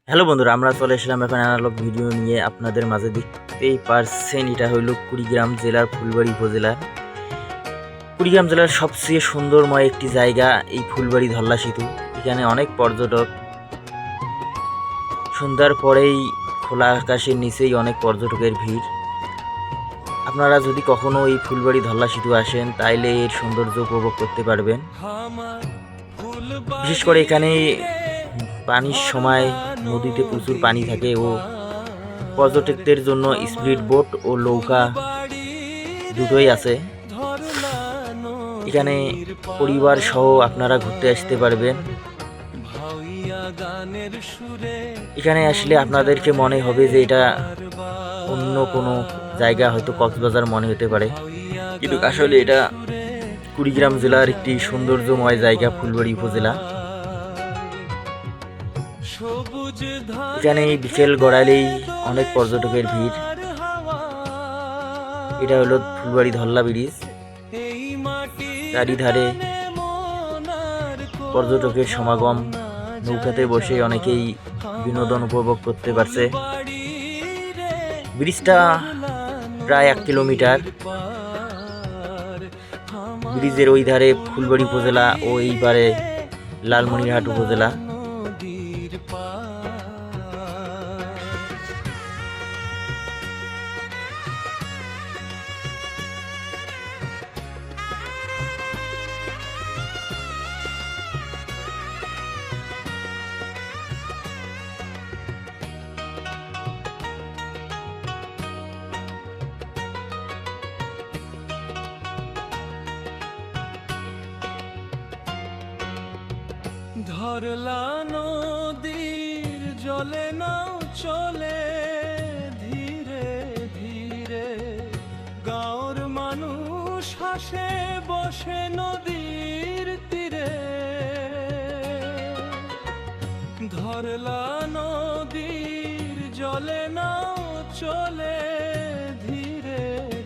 Hello বন্ধুরা, আমরা চলে এসেলাম এখন অ্যানালগ ভিডিও নিয়ে আপনাদের মাঝে। দেখতেই পারছেন এটা হইল কুড়িগ্রাম জেলার ফুলবাড়ি উপজেলা। কুড়িগ্রাম জেলার সবচেয়ে সুন্দরময় একটি জায়গা এই ফুলবাড়ি ধল্লা সেতু। এখানে অনেক পর্যটক, সন্ধ্যার পরেই খোলা আকাশের নিচেই অনেক পর্যটকের ভিড়। আপনারা যদি কখনো এই ফুলবাড়ি ধল্লা সেতু আসেন তাইলে এর সৌন্দর্য উপভোগ করতে পারবেন। বিশেষ করে এখানে পানির সময় নদীতে প্রচুর পানি থাকে ও পর্যটকদের জন্য স্পিড বোট ও নৌকা দুটোই আছে। এখানে পরিবার সহ আপনারা ঘুরতে আসতে পারবেন। এখানে আসলে আপনাদেরকে মনে হবে যে এটা অন্য কোনো জায়গা, হয়তো কক্সবাজার মনে হতে পারে, কিন্তু আসলে এটা কুড়িগ্রাম জেলার একটি সৌন্দর্যময় জায়গা, ফুলবাড়ি উপজেলা। এখানে বিকেল গড়ালেই অনেক পর্যটকের ভিড়। এটা হলো ফুলবাড়ি ধল্লা ব্রিজ। চারিধারে পর্যটকের সমাগম, নৌকাতে বসে অনেকেই বিনোদন উপভোগ করতে পারছে। ব্রিজটা প্রায় 1 কিলোমিটার। ব্রিজের ওই ধারে ফুলবাড়ি উপজেলা ও এই পারে লালমনিরহাট উপজেলা। ধরলা নদীর জলে নাও চলে ধীরে ধীরে, গাঁওর মানুষ হাসে বসে নদীর তীরে। ধরলা নদীর জলে নাও চলে ধীরে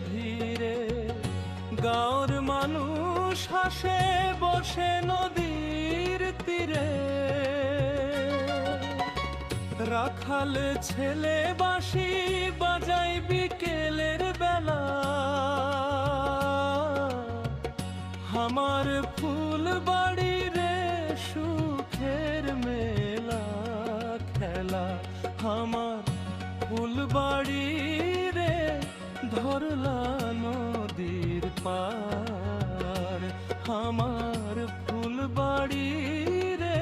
ধীরে, গাঁওর মানুষ হাসে বসে নদীর তীরে। রাখাল ছেলে বাঁশি বাজাই বিকেলের বেলা, আমার ফুল বাড়ি রে সুখের মেলা খেলা। আমার ফুল বাড়ি রে ধরলা নদীর পার, আমার ফুল বাড়ি রে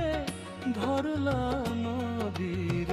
ধরলা নদীর